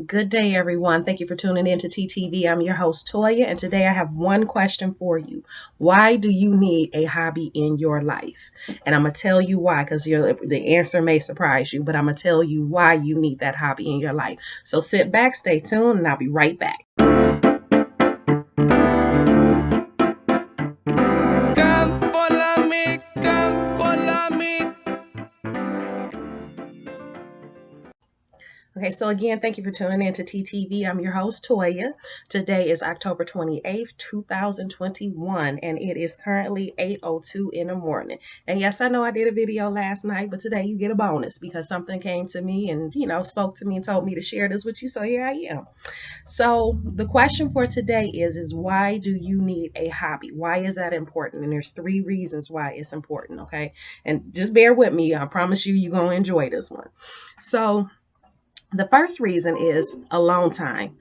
Good day, everyone. Thank you for tuning in to TTV. I'm your host, Toya, and today I have one question for you. Why do you need a hobby in your life? And I'm going to tell you why, because the answer may surprise you, but I'm going to tell you why you need that hobby in your life. So sit back, stay tuned, and I'll be right back. Come follow me, come follow me. Okay, so again, thank you for tuning in to TTV. I'm your host, Toya. Today is October 28th, 2021, and it is currently 8:02 in the morning. And yes, I know I did a video last night, but today you get a bonus because something came to me and, spoke to me and told me to share this with you. So here I am. So the question for today is why do you need a hobby? Why is that important? And there's three reasons why it's important, okay? And just bear with me. I promise you're going to enjoy this one. So the first reason is alone time.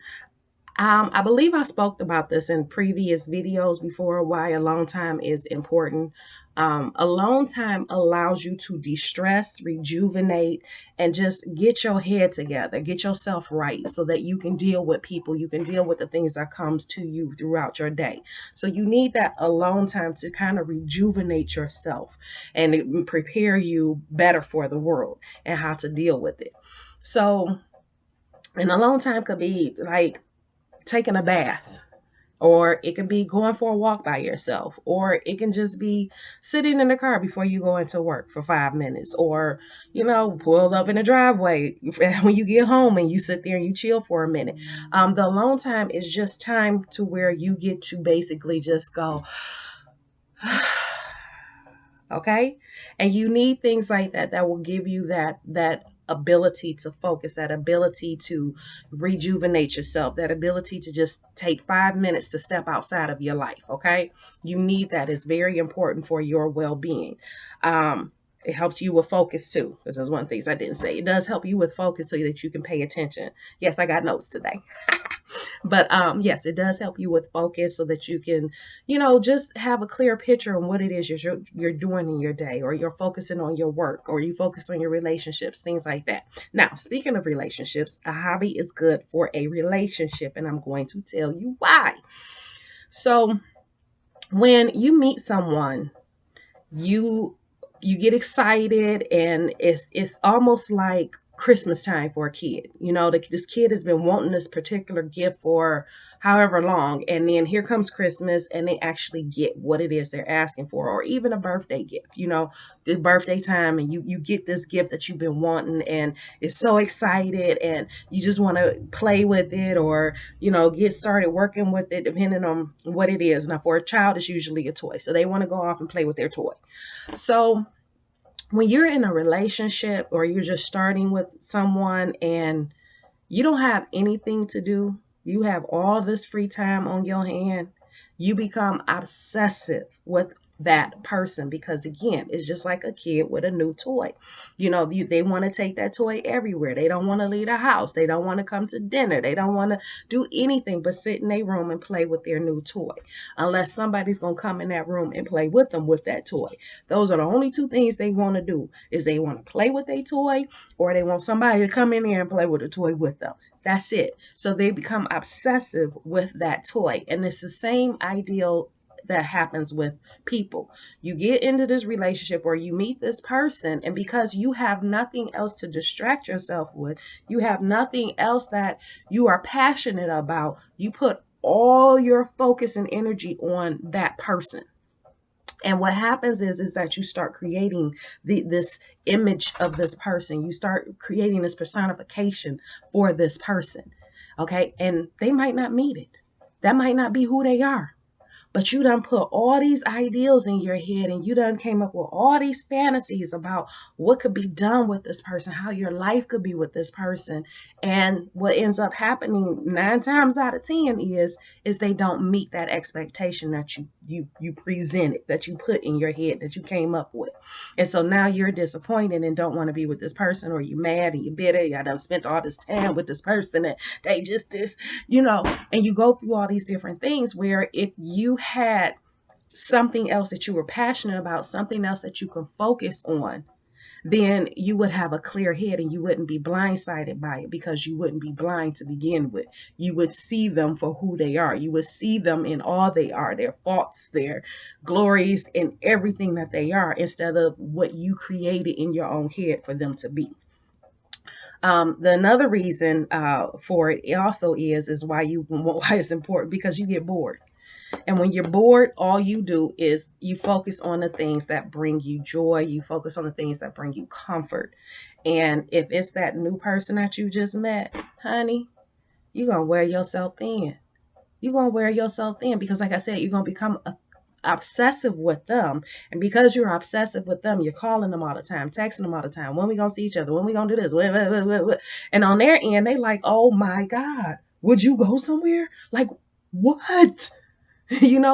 I believe I spoke about this in previous videos before why alone time is important. Alone time allows you to de-stress, rejuvenate, and just get your head together, get yourself right so that you can deal with people, you can deal with the things that comes to you throughout your day. So you need that alone time to kind of rejuvenate yourself and prepare you better for the world and how to deal with it. So and alone time could be like taking a bath, or it could be going for a walk by yourself, or it can just be sitting in the car before you go into work for 5 minutes, or, pulled up in the driveway when you get home and you sit there and you chill for a minute. The alone time is just time to where you get to basically just go, okay? And you need things like that that will give you that ability to focus, that ability to rejuvenate yourself, that ability to just take 5 minutes to step outside of your life, okay? You need that. It's very important for your well-being. It helps you with focus too. This is one of the things I didn't say. It does help you with focus so that you can pay attention. Yes, I got notes today. But yes, it does help you with focus so that you can, just have a clear picture on what it is you're doing in your day, or you're focusing on your work, or you focus on your relationships, things like that. Now, speaking of relationships, a hobby is good for a relationship, and I'm going to tell you why. So, when you meet someone, you you get excited, and it's almost like Christmas time for a kid. This kid has been wanting this particular gift for however long, and then here comes Christmas and they actually get what it is they're asking for, or even a birthday gift. The birthday time, and you get this gift that you've been wanting, and it's so excited, and you just want to play with it, or get started working with it, depending on what it is. Now, for a child, it's usually a toy, so they want to go off and play with their toy. So when you're in a relationship, or you're just starting with someone and you don't have anything to do, you have all this free time on your hand, you become obsessive with that person, because again, it's just like a kid with a new toy. They want to take that toy everywhere. They don't want to leave the house. They don't want to come to dinner. They don't want to do anything but sit in their room and play with their new toy, unless somebody's going to come in that room and play with them with that toy. Those are the only two things they want to do, is they want to play with their toy, or they want somebody to come in there and play with the toy with them. That's it. So they become obsessive with that toy. And it's the same ideal that happens with people. You get into this relationship, or you meet this person, and because you have nothing else to distract yourself with, you have nothing else that you are passionate about, you put all your focus and energy on that person. And what happens is that you start creating this image of this person. You start creating this personification for this person. Okay. And they might not meet it. That might not be who they are. But you done put all these ideals in your head, and you done came up with all these fantasies about what could be done with this person, how your life could be with this person. And what ends up happening 9 times out of 10 is they don't meet that expectation that you presented, that you put in your head, that you came up with. And so now you're disappointed and don't want to be with this person, or you mad and you bitter. I done spent all this time with this person and they just this, and you go through all these different things, where if you had something else that you were passionate about, something else that you can focus on, then you would have a clear head and you wouldn't be blindsided by it, because you wouldn't be blind to begin with. You would see them for who they are. You would see them in all they are, their faults, their glories, and everything that they are, instead of what you created in your own head for them to be. The another reason for it also is why why it's important, because you get bored. And when you're bored, all you do is you focus on the things that bring you joy. You focus on the things that bring you comfort. And if it's that new person that you just met, honey, you're going to wear yourself thin. You're going to wear yourself thin, because, like I said, you're going to become obsessive with them. And because you're obsessive with them, you're calling them all the time, texting them all the time. When we going to see each other? When we going to do this? And on their end, they like, oh my God, would you go somewhere? Like, what?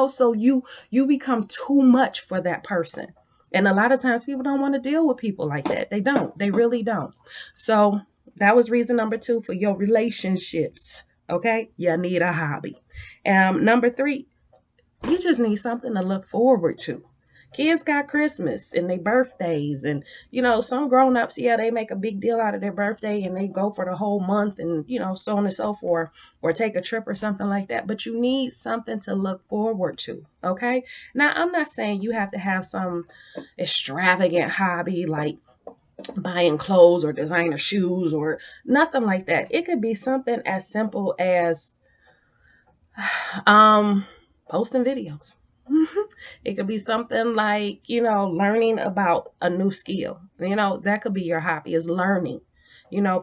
So you become too much for that person. And a lot of times people don't want to deal with people like that. They really don't. So that was reason number 2 for your relationships. Okay, you need a hobby. Number 3, you just need something to look forward to. Kids got Christmas and their birthdays, and some grown-ups, yeah, they make a big deal out of their birthday and they go for the whole month, and so on and so forth, or take a trip or something like that. But you need something to look forward to. Okay, now I'm not saying you have to have some extravagant hobby like buying clothes or designer shoes or nothing like that. It could be something as simple as posting videos. It could be something like, learning about a new skill. That could be your hobby, is learning.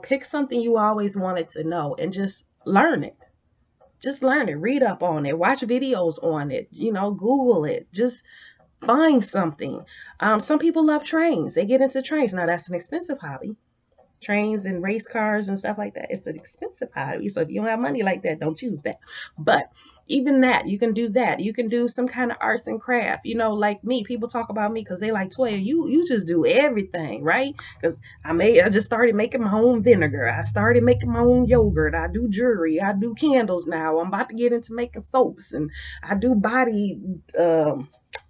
Pick something you always wanted to know and just learn it. Just learn it. Read up on it. Watch videos on it. Google it. Just find something. Some people love trains. They get into trains. Now, that's an expensive hobby. Trains and race cars and stuff like that. It's an expensive hobby. So if you don't have money like that, don't choose that. But even that, you can do that. You can do some kind of arts and craft. Like me, people talk about me because they like, Toya, you just do everything, right? Because I just started making my own vinegar. I started making my own yogurt. I do jewelry. I do candles now. I'm about to get into making soaps, and I do body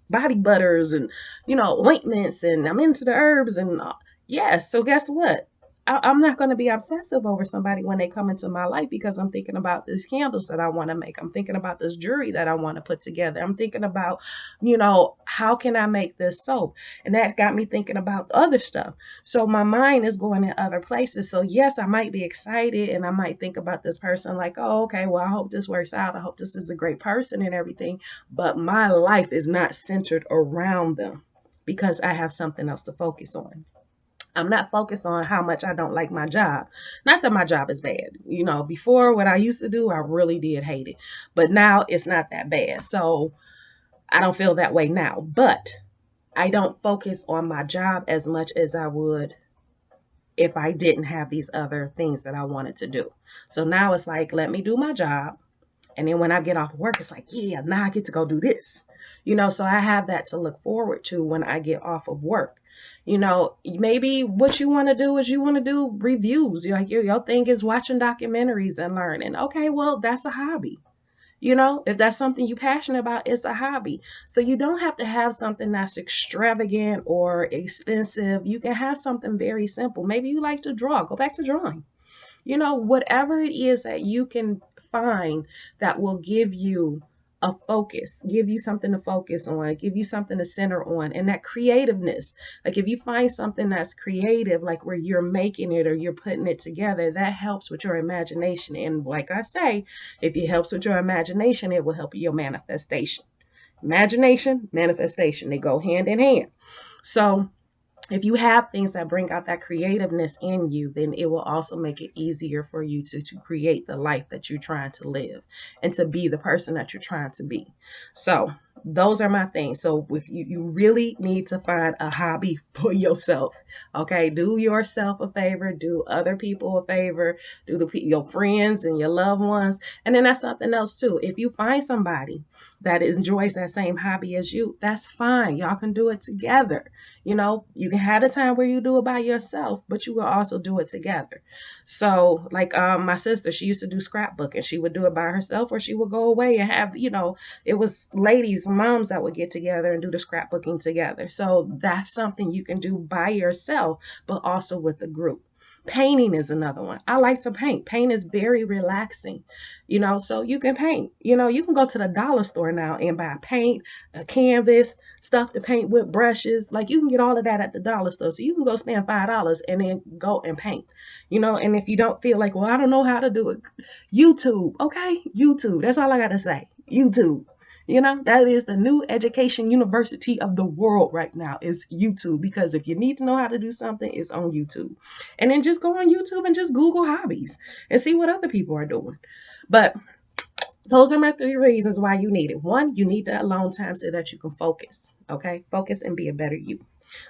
butters and ointments, and I'm into the herbs and yes. So guess what? I'm not going to be obsessive over somebody when they come into my life, because I'm thinking about these candles that I want to make. I'm thinking about this jewelry that I want to put together. I'm thinking about, how can I make this soap? And that got me thinking about other stuff. So my mind is going in other places. So yes, I might be excited and I might think about this person like, oh, okay, well, I hope this works out. I hope this is a great person and everything. But my life is not centered around them, because I have something else to focus on. I'm not focused on how much I don't like my job. Not that my job is bad. Before, what I used to do, I really did hate it. But now it's not that bad. So I don't feel that way now. But I don't focus on my job as much as I would if I didn't have these other things that I wanted to do. So now it's like, let me do my job. And then when I get off work, it's like, yeah, now I get to go do this. So I have that to look forward to when I get off of work. Maybe what you want to do is you want to do reviews. You're like, your thing is watching documentaries and learning. Okay, well, that's a hobby. If that's something you're passionate about, it's a hobby. So you don't have to have something that's extravagant or expensive. You can have something very simple. Maybe you like to draw. Go back to drawing. Whatever it is that you can find that will give you a focus, give you something to focus on, give you something to center on, and that creativeness. Like if you find something that's creative, like where you're making it or you're putting it together, that helps with your imagination. And like I say, if it helps with your imagination, it will help your manifestation. Imagination, manifestation, they go hand in hand. So if you have things that bring out that creativeness in you, then it will also make it easier for you to create the life that you're trying to live and to be the person that you're trying to be. So those are my things. So if you really need to find a hobby for yourself, okay? Do yourself a favor, do other people a favor, do your friends and your loved ones. And then that's something else too. If you find somebody that enjoys that same hobby as you, that's fine. Y'all can do it together. You can had a time where you do it by yourself, but you will also do it together. So like my sister, she used to do scrapbooking. She would do it by herself, or she would go away and have, it was ladies, moms that would get together and do the scrapbooking together. So that's something you can do by yourself, but also with the group. Painting is another one. I like to paint. Paint is very relaxing, so you can paint. You can go to the dollar store now and buy paint, a canvas, stuff to paint with, brushes. Like, you can get all of that at the dollar store. So you can go spend $5 and then go and paint, and if you don't feel like, well, I don't know how to do it, YouTube, okay? YouTube. That's all I got to say. YouTube. That is the new education university of the world right now, is YouTube. Because if you need to know how to do something, it's on YouTube. And then just go on YouTube and just Google hobbies and see what other people are doing. But those are my 3 reasons why you need it. 1, you need that alone time so that you can focus. Okay? Focus and be a better you.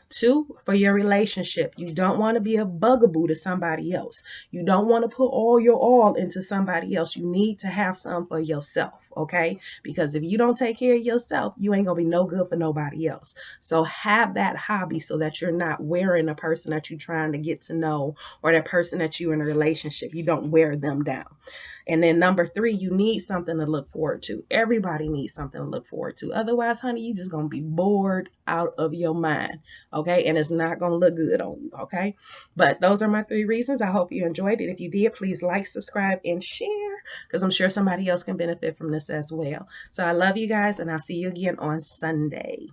2, for your relationship. You don't want to be a bugaboo to somebody else. You don't want to put all your all into somebody else. You need to have some for yourself, okay? Because if you don't take care of yourself, you ain't going to be no good for nobody else. So have that hobby so that you're not wearing a person that you're trying to get to know, or that person that you're in a relationship. You don't wear them down. And then number 3, you need something to look forward to. Everybody needs something to look forward to. Otherwise, honey, you just going to be bored out of your mind. Okay. And it's not going to look good on you. Okay. But those are my 3 reasons. I hope you enjoyed it. If you did, please like, subscribe, and share, because I'm sure somebody else can benefit from this as well. So I love you guys, and I'll see you again on Sunday.